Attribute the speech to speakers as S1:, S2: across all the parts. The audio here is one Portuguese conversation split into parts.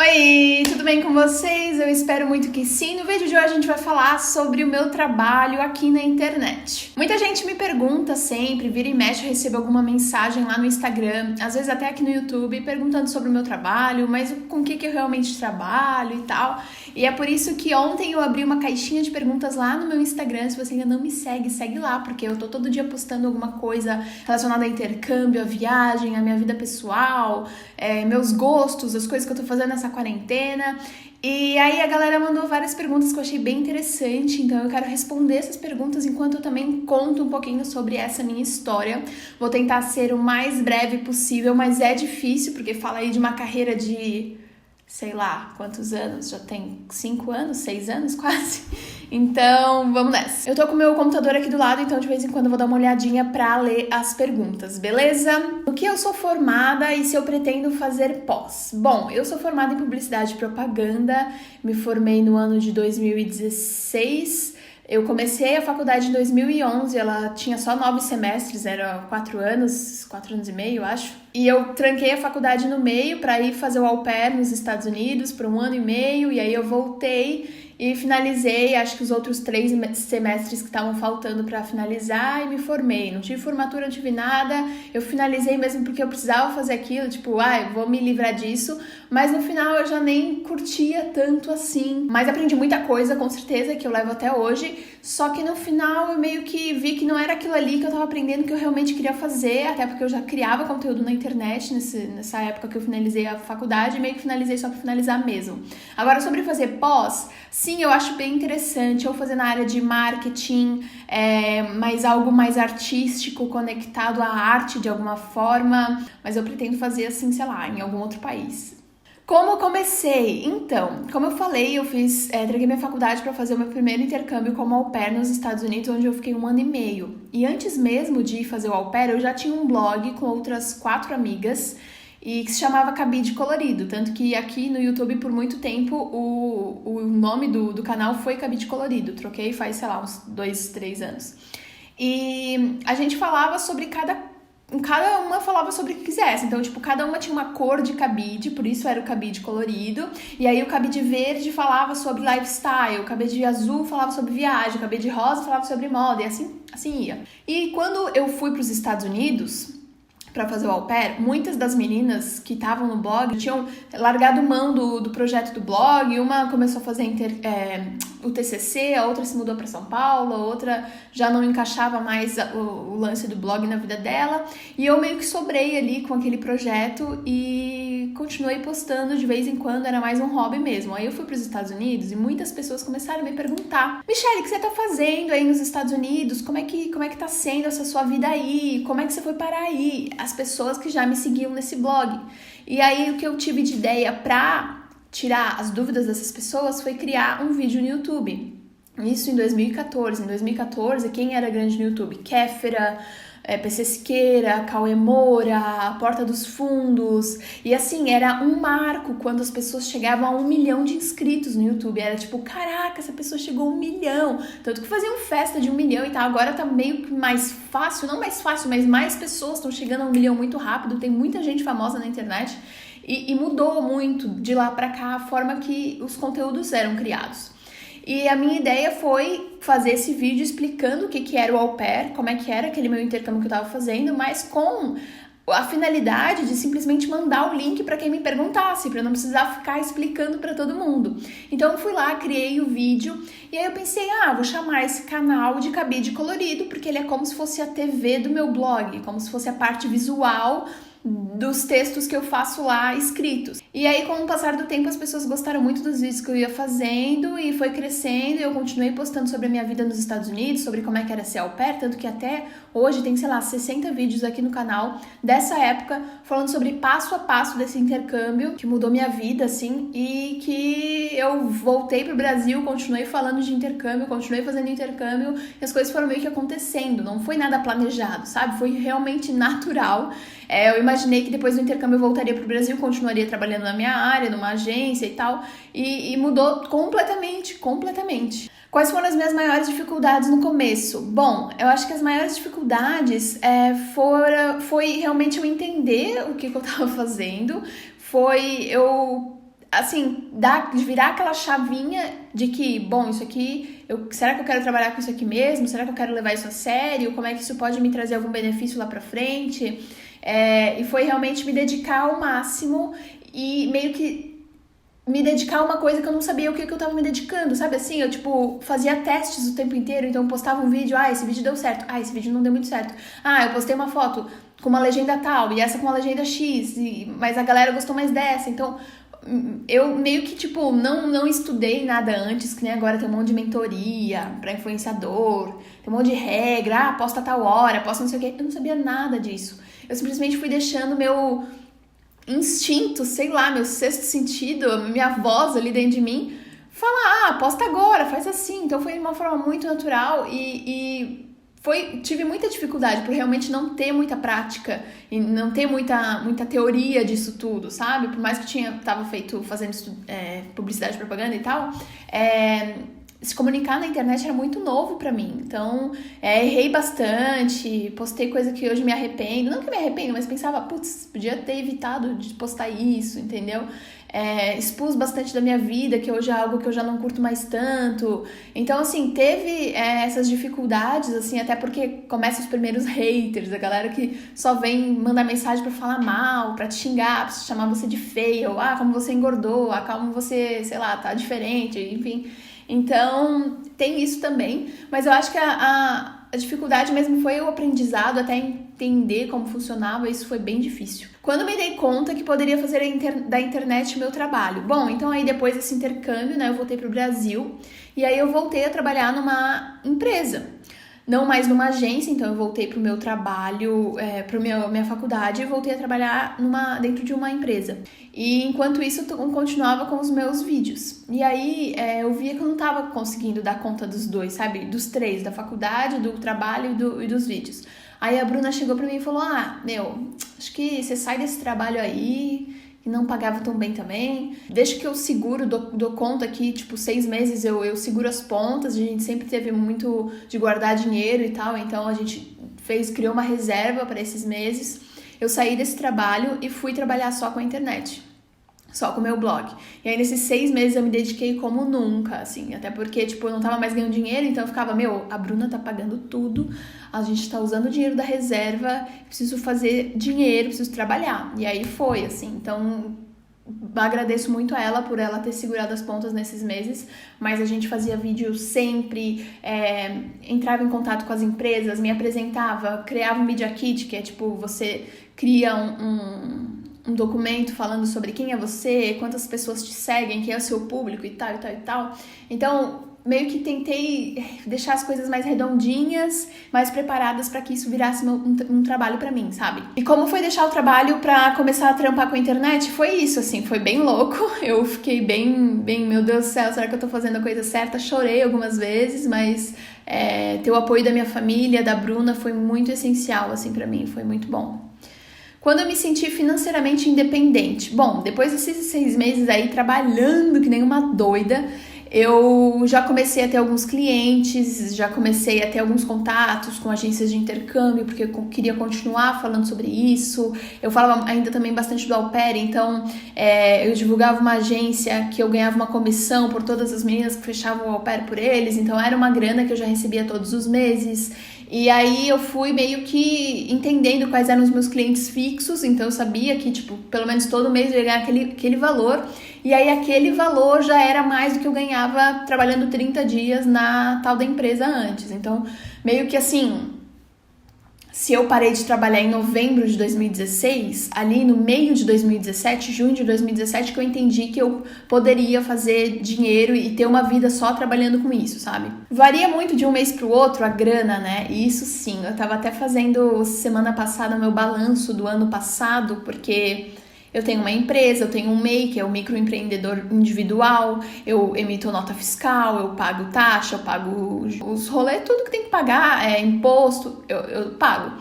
S1: Oi, tudo bem com vocês? Eu espero muito que sim. No vídeo de hoje a gente vai falar sobre o meu trabalho aqui na internet. Muita gente me pergunta sempre, vira e mexe, eu recebo alguma mensagem lá no Instagram, às vezes até aqui no YouTube, perguntando sobre o meu trabalho, mas com o que eu realmente trabalho e tal. E é por isso que ontem eu abri uma caixinha de perguntas lá no meu Instagram. Se você ainda não me segue, segue lá, porque eu tô todo dia postando alguma coisa relacionada a intercâmbio, a viagem, a minha vida pessoal, meus gostos, as coisas que eu tô fazendo nessa quarentena. E aí a galera mandou várias perguntas que eu achei bem interessante, então eu quero responder essas perguntas enquanto eu também conto um pouquinho sobre essa minha história. Vou tentar ser o mais breve possível, mas é difícil, porque fala aí de uma carreira de sei lá quantos anos, já tem 5 anos, 6 anos quase. Então, vamos nessa. Eu tô com o meu computador aqui do lado, então de vez em quando eu vou dar uma olhadinha pra ler as perguntas, beleza? O que eu sou formada e se eu pretendo fazer pós? Bom, eu sou formada em publicidade e propaganda, me formei no ano de 2016. Eu comecei a faculdade em 2011, ela tinha só 9 semestres, era 4 anos e meio, eu acho. E eu tranquei a faculdade no meio para ir fazer o au pair nos Estados Unidos por 1 ano e meio, e aí eu voltei e finalizei, acho que os outros 3 semestres que estavam faltando para finalizar, e me formei. Não tive formatura, não tive nada, eu finalizei mesmo porque eu precisava fazer aquilo, tipo, eu vou me livrar disso, mas no final eu já nem curtia tanto assim. Mas aprendi muita coisa, com certeza, que eu levo até hoje, só que no final eu meio que vi que não era aquilo ali que eu tava aprendendo que eu realmente queria fazer, até porque eu já criava conteúdo na internet nessa época que eu finalizei a faculdade, e meio que finalizei só pra finalizar mesmo. Agora, sobre fazer pós, sim, eu acho bem interessante, ou fazer na área de marketing, mas algo mais artístico, conectado à arte de alguma forma, mas eu pretendo fazer assim, sei lá, em algum outro país. Como eu comecei? Então, como eu falei, eu tranquei minha faculdade para fazer o meu primeiro intercâmbio como au pair nos Estados Unidos, onde eu fiquei 1 ano e meio. E antes mesmo de fazer o au pair, eu já tinha um blog com outras 4 amigas, e que se chamava Cabide Colorido, tanto que aqui no YouTube por muito tempo o nome do canal foi Cabide Colorido, troquei faz, sei lá, uns 2, 3 anos. E a gente falava sobre cada uma falava sobre o que quisesse, então, tipo, cada uma tinha uma cor de cabide, por isso era o cabide colorido, e aí o cabide verde falava sobre lifestyle, o cabide azul falava sobre viagem, o cabide rosa falava sobre moda, e assim ia. E quando eu fui para os Estados Unidos para fazer o au pair, muitas das meninas que estavam no blog tinham largado mão do projeto do blog, uma começou a fazer o TCC, a outra se mudou para São Paulo, a outra já não encaixava mais o lance do blog na vida dela, e eu meio que sobrei ali com aquele projeto e continuei postando de vez em quando, era mais um hobby mesmo. Aí eu fui para os Estados Unidos e muitas pessoas começaram a me perguntar: Michelle, o que você tá fazendo aí nos Estados Unidos? Como é que tá sendo essa sua vida aí? Como é que você foi parar aí? As pessoas que já me seguiam nesse blog. E aí o que eu tive de ideia pra tirar as dúvidas dessas pessoas foi criar um vídeo no YouTube. Isso em 2014. Em 2014, quem era grande no YouTube? Kéfera, PC Siqueira, Cauê Moura, a Porta dos Fundos. E assim, era um marco quando as pessoas chegavam a 1 milhão de inscritos no YouTube. Era tipo, caraca, essa pessoa chegou a 1 milhão. Tanto que faziam festa de 1 milhão e tal. Agora tá meio que mais fácil, não mais fácil, mas mais pessoas estão chegando a 1 milhão muito rápido. Tem muita gente famosa na internet. E mudou muito de lá pra cá a forma que os conteúdos eram criados. E a minha ideia foi fazer esse vídeo explicando o que era o au pair, como é que era aquele meu intercâmbio que eu tava fazendo, mas com a finalidade de simplesmente mandar o link para quem me perguntasse, para não precisar ficar explicando para todo mundo. Então eu fui lá, criei o vídeo, e aí eu pensei, vou chamar esse canal de Cabide Colorido, porque ele é como se fosse a TV do meu blog, como se fosse a parte visual dos textos que eu faço lá escritos. E aí, com o passar do tempo, as pessoas gostaram muito dos vídeos que eu ia fazendo e foi crescendo, e eu continuei postando sobre a minha vida nos Estados Unidos, sobre como é que era ser au pair, tanto que até hoje tem, sei lá, 60 vídeos aqui no canal dessa época, falando sobre passo a passo desse intercâmbio, que mudou minha vida, assim, e que eu voltei pro Brasil, continuei falando de intercâmbio, continuei fazendo intercâmbio, e as coisas foram meio que acontecendo, não foi nada planejado, sabe? Foi realmente natural. Eu imaginei que depois do intercâmbio eu voltaria pro Brasil, continuaria trabalhando na minha área, numa agência e tal, e mudou completamente. Quais foram as minhas maiores dificuldades no começo? Bom, eu acho que as maiores dificuldades foi realmente eu entender o que eu tava fazendo, foi eu assim, de virar aquela chavinha de que, bom, isso aqui, será que eu quero trabalhar com isso aqui mesmo? Será que eu quero levar isso a sério? Como é que isso pode me trazer algum benefício lá pra frente? E foi realmente me dedicar ao máximo e meio que me dedicar a uma coisa que eu não sabia o que eu tava me dedicando, sabe assim? Eu, tipo, fazia testes o tempo inteiro, então eu postava um vídeo, esse vídeo deu certo, esse vídeo não deu muito certo. Eu postei uma foto com uma legenda tal, e essa com uma legenda X, mas a galera gostou mais dessa, então eu meio que, tipo, não estudei nada antes, que nem agora tem um monte de mentoria pra influenciador, tem um monte de regra, posta tal hora, posta não sei o quê, eu não sabia nada disso. Eu simplesmente fui deixando meu instinto, sei lá, meu sexto sentido, minha voz ali dentro de mim, falar, posta agora, faz assim. Então foi de uma forma muito natural e tive muita dificuldade por realmente não ter muita prática e não ter muita teoria disso tudo, sabe? Por mais que tava fazendo publicidade, propaganda e tal, se comunicar na internet era muito novo pra mim, então errei bastante, postei coisa que hoje me arrependo, não que me arrependo, mas pensava, putz, podia ter evitado de postar isso, entendeu? Expus bastante da minha vida, que hoje é algo que eu já não curto mais tanto, então assim, teve essas dificuldades, assim, até porque começam os primeiros haters, a galera que só vem mandar mensagem pra falar mal, pra te xingar, pra chamar você de feio, como você engordou, como você, sei lá, tá diferente, enfim. Então, tem isso também, mas eu acho que a dificuldade mesmo foi o aprendizado, até entender como funcionava, isso foi bem difícil. Quando me dei conta que poderia fazer da internet o meu trabalho. Bom, então aí depois desse intercâmbio, né, eu voltei pro Brasil, e aí eu voltei a trabalhar numa empresa. Não mais numa agência, então eu voltei pro meu trabalho, minha faculdade, e voltei a trabalhar dentro de uma empresa. E enquanto isso, eu continuava com os meus vídeos. E aí, eu via que eu não tava conseguindo dar conta dos dois, sabe? Dos três, da faculdade, do trabalho e dos vídeos. Aí a Bruna chegou pra mim e falou, acho que você sai desse trabalho aí, que não pagava tão bem também. Deixa que eu seguro, dou conta aqui, tipo, 6 meses eu seguro as pontas. A gente sempre teve muito de guardar dinheiro e tal, então a gente criou uma reserva para esses meses. Eu saí desse trabalho e fui trabalhar só com a internet, só com o meu blog. E aí nesses 6 meses eu me dediquei como nunca, assim, até porque, tipo, eu não tava mais ganhando dinheiro, então eu ficava, a Bruna tá pagando tudo, a gente tá usando o dinheiro da reserva, preciso fazer dinheiro, preciso trabalhar. E aí foi, assim, então agradeço muito a ela por ela ter segurado as pontas nesses meses, mas a gente fazia vídeo sempre, entrava em contato com as empresas, me apresentava, criava um Media Kit, que é tipo, você cria um documento falando sobre quem é você, quantas pessoas te seguem, quem é o seu público e tal, e tal, e tal. Então, meio que tentei deixar as coisas mais redondinhas, mais preparadas para que isso virasse um trabalho para mim, sabe? E como foi deixar o trabalho para começar a trampar com a internet? Foi isso, assim, foi bem louco. Eu fiquei bem, meu Deus do céu, será que eu tô fazendo a coisa certa? Chorei algumas vezes, mas ter o apoio da minha família, da Bruna, foi muito essencial, assim, para mim, foi muito bom. Quando eu me senti financeiramente independente? Bom, depois desses 6 meses aí trabalhando que nem uma doida, eu já comecei a ter alguns clientes, já comecei a ter alguns contatos com agências de intercâmbio, porque eu queria continuar falando sobre isso. Eu falava ainda também bastante do au pair, então eu divulgava uma agência que eu ganhava uma comissão por todas as meninas que fechavam o au pair por eles, então era uma grana que eu já recebia todos os meses. E aí eu fui meio que entendendo quais eram os meus clientes fixos, então eu sabia que, tipo, pelo menos todo mês eu ia ganhar aquele valor, e aí aquele valor já era mais do que eu ganhava trabalhando 30 dias na tal da empresa antes. Então, meio que assim, se eu parei de trabalhar em novembro de 2016, ali no meio de 2017, junho de 2017, que eu entendi que eu poderia fazer dinheiro e ter uma vida só trabalhando com isso, sabe? Varia muito de um mês pro outro a grana, né? E isso sim, eu tava até fazendo semana passada o meu balanço do ano passado, porque eu tenho uma empresa, eu tenho um MEI, que é o microempreendedor individual, eu emito nota fiscal, eu pago taxa, eu pago os rolês, tudo que tem que pagar, imposto, eu pago.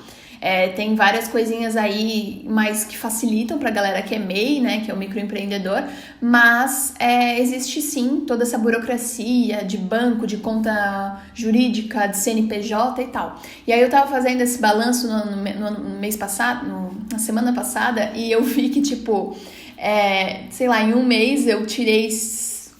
S1: Tem várias coisinhas aí mais que facilitam pra galera que é MEI, né, que é o microempreendedor, mas existe sim toda essa burocracia de banco, de conta jurídica, de CNPJ e tal. E aí eu tava fazendo esse balanço no mês passado, na semana passada, e eu vi que, tipo, sei lá, em um mês eu tirei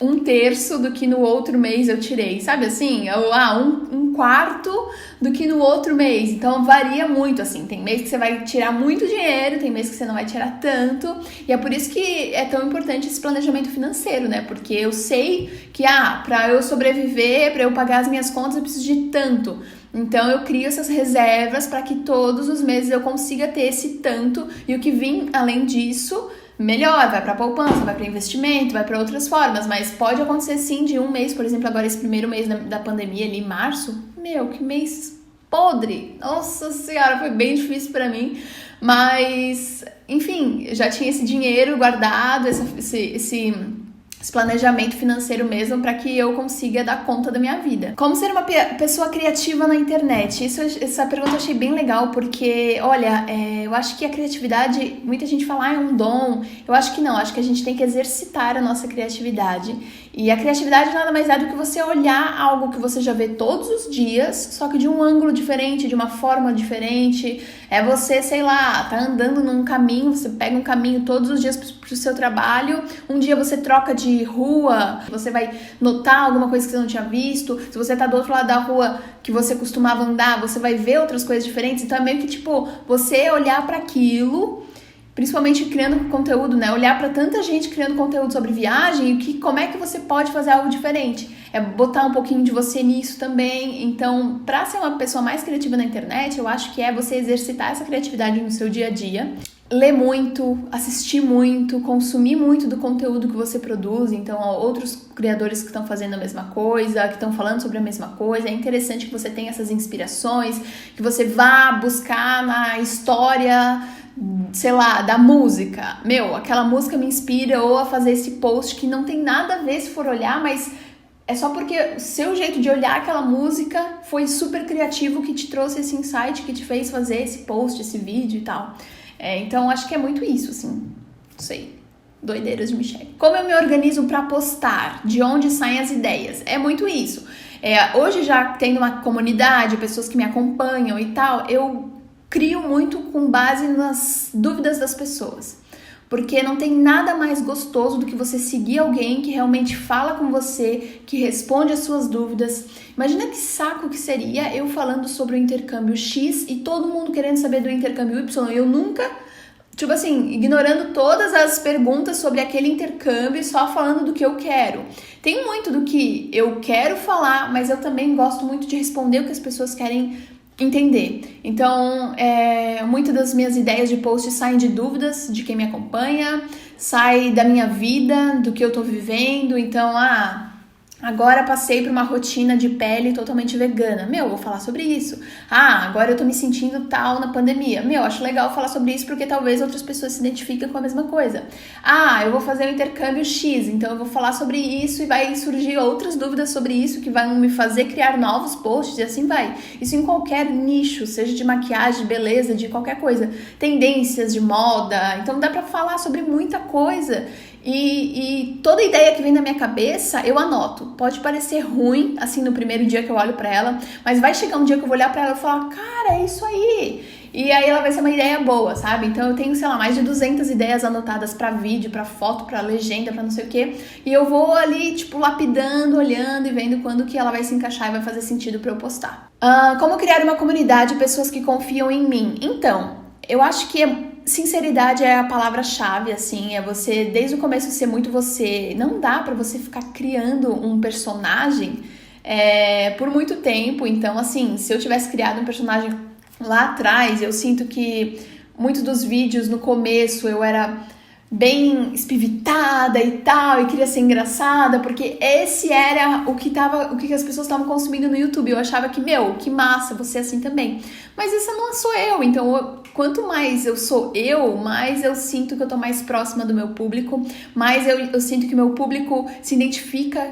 S1: 1/3 do que no outro mês eu tirei, sabe assim? Ou um quarto do que no outro mês. Então varia muito, assim. Tem mês que você vai tirar muito dinheiro, tem mês que você não vai tirar tanto. E é por isso que é tão importante esse planejamento financeiro, né? Porque eu sei que, pra eu sobreviver, pra eu pagar as minhas contas, eu preciso de tanto. Então eu crio essas reservas para que todos os meses eu consiga ter esse tanto, e o que vir além disso, melhor, vai para poupança, vai para investimento, vai para outras formas, mas pode acontecer sim de um mês, por exemplo, agora esse primeiro mês da pandemia ali, março, que mês podre, nossa senhora, foi bem difícil para mim, mas enfim, já tinha esse dinheiro guardado, esse planejamento financeiro mesmo para que eu consiga dar conta da minha vida. Como ser uma pessoa criativa na internet? Essa pergunta eu achei bem legal, porque, olha, eu acho que a criatividade, muita gente fala, é um dom. Eu acho que não, acho que a gente tem que exercitar a nossa criatividade. E a criatividade nada mais é do que você olhar algo que você já vê todos os dias, só que de um ângulo diferente, de uma forma diferente. É você, sei lá, tá andando num caminho, você pega um caminho todos os dias pro seu trabalho, um dia você troca de rua, você vai notar alguma coisa que você não tinha visto. Se você tá do outro lado da rua que você costumava andar, você vai ver outras coisas diferentes. Então é meio que tipo, você olhar para aquilo, principalmente criando conteúdo, né? Olhar para tanta gente criando conteúdo sobre viagem e como é que você pode fazer algo diferente. É botar um pouquinho de você nisso também. Então, para ser uma pessoa mais criativa na internet, eu acho que é você exercitar essa criatividade no seu dia a dia. Ler muito, assistir muito, consumir muito do conteúdo que você produz. Então, outros criadores que estão fazendo a mesma coisa, que estão falando sobre a mesma coisa. É interessante que você tenha essas inspirações, que você vá buscar na história, sei lá, da música. Aquela música me inspira, ou a fazer esse post que não tem nada a ver se for olhar, mas é só porque o seu jeito de olhar aquela música foi super criativo, que te trouxe esse insight, que te fez fazer esse post, esse vídeo e tal. Então, acho que é muito isso, assim, não sei, doideiras de Michelle. Como eu me organizo para postar? De onde saem as ideias? É muito isso. Hoje, já tendo uma comunidade, pessoas que me acompanham e tal, eu crio muito com base nas dúvidas das pessoas. Porque não tem nada mais gostoso do que você seguir alguém que realmente fala com você, que responde as suas dúvidas. Imagina que saco que seria eu falando sobre o intercâmbio X e todo mundo querendo saber do intercâmbio Y. Eu nunca, tipo assim, ignorando todas as perguntas sobre aquele intercâmbio e só falando do que eu quero. Tem muito do que eu quero falar, mas eu também gosto muito de responder o que as pessoas querem entender. Então, muitas das minhas ideias de post saem de dúvidas de quem me acompanha, sai da minha vida, do que eu tô vivendo. Então, agora passei por uma rotina de pele totalmente vegana. Vou falar sobre isso. Agora eu tô me sentindo tal na pandemia. Acho legal falar sobre isso porque talvez outras pessoas se identifiquem com a mesma coisa. Eu vou fazer um intercâmbio X, então eu vou falar sobre isso e vai surgir outras dúvidas sobre isso que vão me fazer criar novos posts e assim vai. Isso em qualquer nicho, seja de maquiagem, de beleza, de qualquer coisa. Tendências de moda, então dá pra falar sobre muita coisa. E toda ideia que vem na minha cabeça, eu anoto. Pode parecer ruim, assim, no primeiro dia que eu olho pra ela, mas vai chegar um dia que eu vou olhar pra ela e falar, cara, é isso aí. E aí ela vai ser uma ideia boa, sabe? Então eu tenho, sei lá, mais de 200 ideias anotadas pra vídeo, pra foto, pra legenda, pra não sei o quê. E eu vou ali, tipo, lapidando, olhando e vendo quando que ela vai se encaixar e vai fazer sentido pra eu postar. Como criar uma comunidade de pessoas que confiam em mim? Então, eu acho que sinceridade é a palavra-chave, assim, é você, desde o começo, ser muito você. Não dá pra você ficar criando um personagem por muito tempo. Então, assim, se eu tivesse criado um personagem lá atrás, eu sinto que muitos dos vídeos no começo eu era bem espivitada e tal, e queria ser engraçada, porque esse era o que as pessoas estavam consumindo no YouTube. Eu achava que, que massa, você é assim também. Mas essa não sou eu, então quanto mais eu sou eu, mais eu sinto que eu tô mais próxima do meu público, mais eu sinto que meu público se identifica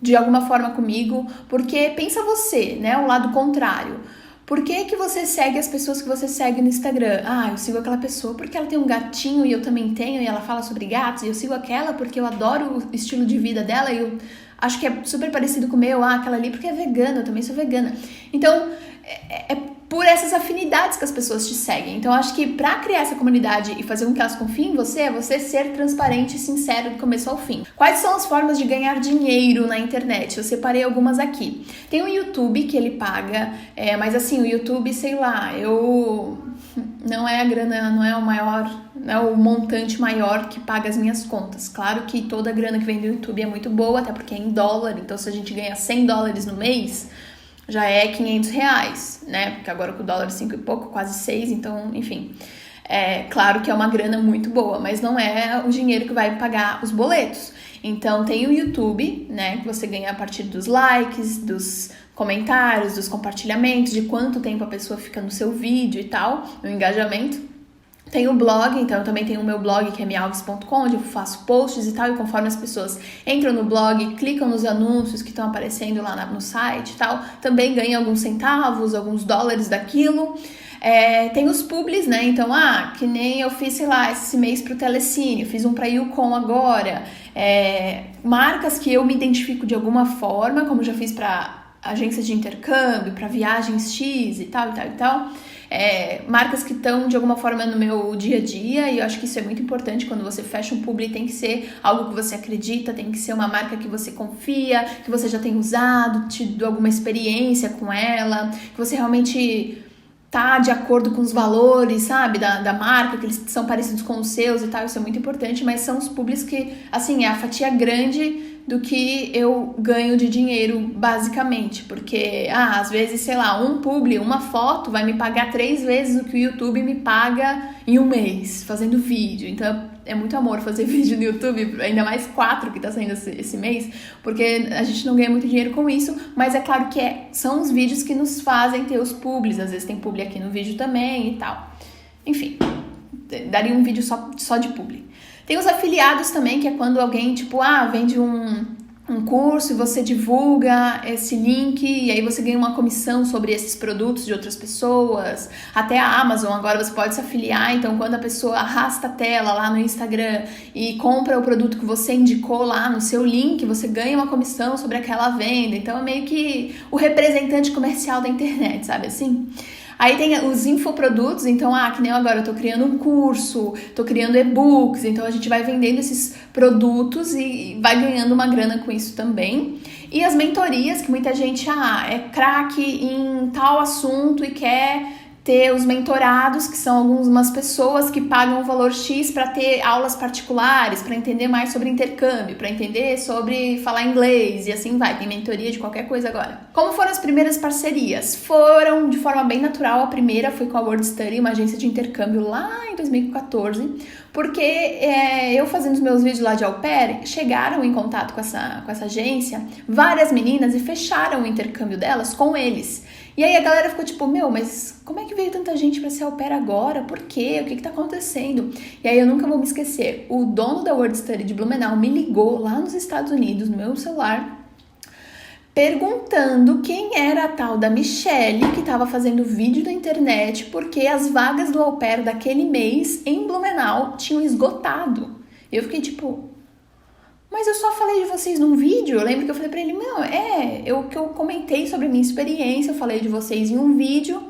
S1: de alguma forma comigo, porque pensa você, né, o lado contrário. Por que você segue as pessoas que você segue no Instagram? Eu sigo aquela pessoa porque ela tem um gatinho e eu também tenho, e ela fala sobre gatos, e eu sigo aquela porque eu adoro o estilo de vida dela e eu acho que é super parecido com o meu. Aquela ali porque é vegana, eu também sou vegana. Então, por essas afinidades que as pessoas te seguem. Então, acho que pra criar essa comunidade e fazer com que elas confiem em você, é você ser transparente e sincero do começo ao fim. Quais são as formas de ganhar dinheiro na internet? Eu separei algumas aqui. Tem o YouTube, que ele paga, mas assim, o YouTube, sei lá, não é a grana, não é o maior, não é o montante maior que paga as minhas contas. Claro que toda a grana que vem do YouTube é muito boa, até porque é em dólar, então se a gente ganha $100 no mês, já é R$500, né? Porque agora com o dólar 5 e pouco, quase 6, então, enfim. É claro que é uma grana muito boa, mas não é o dinheiro que vai pagar os boletos. Então tem o YouTube, né? Que você ganha a partir dos likes, dos comentários, dos compartilhamentos, de quanto tempo a pessoa fica no seu vídeo e tal, no engajamento. Tem o blog, então eu também tenho o meu blog, que é mialves.com, onde eu faço posts e tal, e conforme as pessoas entram no blog, clicam nos anúncios que estão aparecendo lá no site e tal, também ganham alguns centavos, alguns dólares daquilo. Tem os publis, né? Então, que nem eu fiz, sei lá, esse mês pro Telecine, eu fiz um pra Yukon agora. Marcas que eu me identifico de alguma forma, como eu já fiz pra agência de intercâmbio, pra viagens X e tal, e tal, e tal. Marcas que estão de alguma forma no meu dia a dia, e eu acho que isso é muito importante. Quando você fecha um publi, tem que ser algo que você acredita, tem que ser uma marca que você confia, que você já tem usado, tido alguma experiência com ela, que você realmente tá de acordo com os valores, sabe, da marca, que eles são parecidos com os seus e tal. Isso é muito importante, mas são os publis que, assim, é a fatia grande do que eu ganho de dinheiro, basicamente, porque, às vezes, sei lá, um publi, uma foto vai me pagar 3 vezes o que o YouTube me paga em um mês, fazendo vídeo. Então, é muito amor fazer vídeo no YouTube, ainda mais 4 que tá saindo esse mês, porque a gente não ganha muito dinheiro com isso, mas é claro que são os vídeos que nos fazem ter os publis, às vezes tem publi aqui no vídeo também e tal. Enfim, daria um vídeo só de publi. Tem os afiliados também, que é quando alguém, vende um curso e você divulga esse link e aí você ganha uma comissão sobre esses produtos de outras pessoas. Até a Amazon agora você pode se afiliar, então quando a pessoa arrasta a tela lá no Instagram e compra o produto que você indicou lá no seu link, você ganha uma comissão sobre aquela venda. Então é meio que o representante comercial da internet, sabe assim? Aí tem os infoprodutos, então, que nem eu agora, eu tô criando um curso, tô criando e-books, então a gente vai vendendo esses produtos e vai ganhando uma grana com isso também. E as mentorias, que muita gente, é craque em tal assunto e quer ter os mentorados, que são algumas pessoas que pagam um valor X para ter aulas particulares, para entender mais sobre intercâmbio, para entender sobre falar inglês e assim vai. Tem mentoria de qualquer coisa agora. Como foram as primeiras parcerias? Foram de forma bem natural. A primeira foi com a World Study, uma agência de intercâmbio lá em 2014, porque eu fazendo os meus vídeos lá de au pair, chegaram em contato com essa agência várias meninas e fecharam o intercâmbio delas com eles. E aí a galera ficou tipo, mas como é que veio tanta gente pra ser au pair agora? Por quê? O que tá acontecendo? E aí eu nunca vou me esquecer, o dono da World Study de Blumenau me ligou lá nos Estados Unidos, no meu celular, perguntando quem era a tal da Michelle que estava fazendo vídeo na internet, porque as vagas do au pair daquele mês em Blumenau tinham esgotado. E eu fiquei tipo, mas eu só falei de vocês num vídeo. Eu lembro que eu falei pra ele, que eu comentei sobre a minha experiência, eu falei de vocês em um vídeo.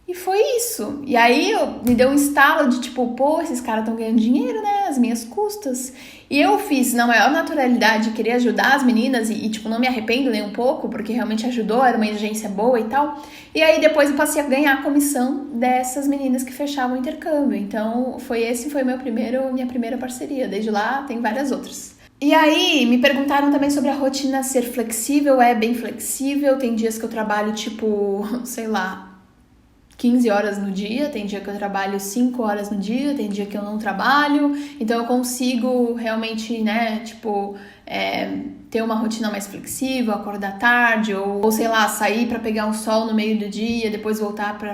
S1: E foi isso. E aí me deu um estalo de tipo, esses caras estão ganhando dinheiro, né? Às minhas custas. E eu fiz na maior naturalidade, querer ajudar as meninas e não me arrependo nem um pouco, porque realmente ajudou, era uma agência boa e tal. E aí depois eu passei a ganhar a comissão dessas meninas que fechavam o intercâmbio. Então foi minha primeira parceria. Desde lá tem várias outras. E aí, me perguntaram também sobre a rotina ser flexível. É bem flexível. Tem dias que eu trabalho, 15 horas no dia, tem dia que eu trabalho 5 horas no dia, tem dia que eu não trabalho, então eu consigo realmente, ter uma rotina mais flexível, acordar tarde, ou sei lá, sair para pegar um sol no meio do dia, depois voltar para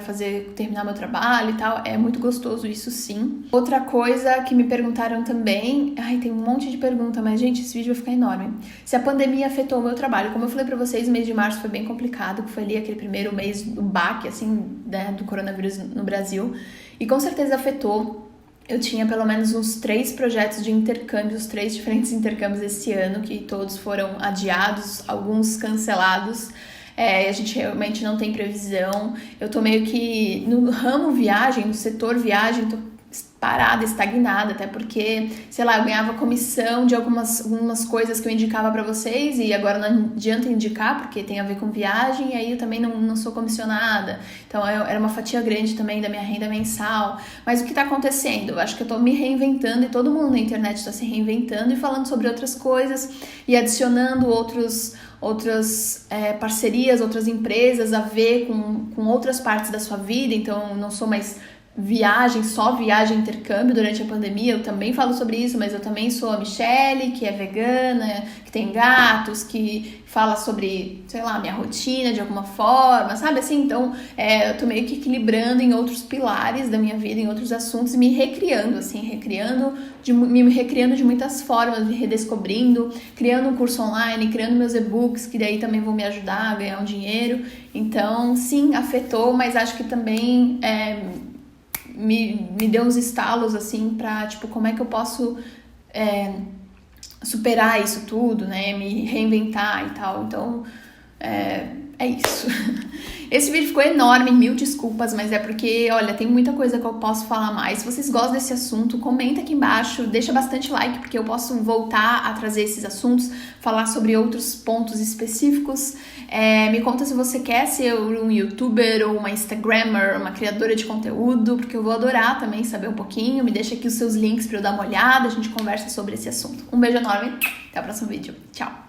S1: terminar meu trabalho e tal. É muito gostoso isso, sim. Outra coisa que me perguntaram também, tem um monte de pergunta, mas gente, esse vídeo vai ficar enorme. Se a pandemia afetou o meu trabalho. Como eu falei para vocês, o mês de março foi bem complicado, que foi ali aquele primeiro mês do baque, assim, né, do coronavírus no Brasil, e com certeza afetou. Eu tinha pelo menos uns 3 projetos de intercâmbios, 3 diferentes intercâmbios esse ano, que todos foram adiados, alguns cancelados. a gente realmente não tem previsão. Eu tô meio que no ramo viagem, no setor viagem, tô parada, estagnada, até porque, sei lá, eu ganhava comissão de algumas coisas que eu indicava pra vocês e agora não adianta indicar porque tem a ver com viagem e aí eu também não sou comissionada, então era uma fatia grande também da minha renda mensal. Mas o que tá acontecendo? Eu acho que eu tô me reinventando e todo mundo na internet tá se reinventando e falando sobre outras coisas e adicionando outras parcerias, outras empresas a ver com outras partes da sua vida, então não sou mais só viagem, intercâmbio durante a pandemia, eu também falo sobre isso, mas eu também sou a Michelle, que é vegana, que tem gatos, que fala sobre, sei lá, minha rotina de alguma forma, sabe assim? Então, eu tô meio que equilibrando em outros pilares da minha vida, em outros assuntos, me recriando, assim, me recriando de muitas formas, me redescobrindo, criando um curso online, criando meus e-books, que daí também vão me ajudar a ganhar um dinheiro. Então, sim, afetou, mas acho que também me deu uns estalos, assim, pra, tipo, como é que eu posso superar isso tudo, né, me reinventar e tal. Então, é isso. Esse vídeo ficou enorme, 1000 desculpas, mas é porque, olha, tem muita coisa que eu posso falar mais. Se vocês gostam desse assunto, comenta aqui embaixo, deixa bastante like, porque eu posso voltar a trazer esses assuntos, falar sobre outros pontos específicos. Me conta se você quer ser um youtuber ou uma instagrammer, uma criadora de conteúdo, porque eu vou adorar também saber um pouquinho. Me deixa aqui os seus links para eu dar uma olhada, a gente conversa sobre esse assunto. Um beijo enorme, até o próximo vídeo. Tchau!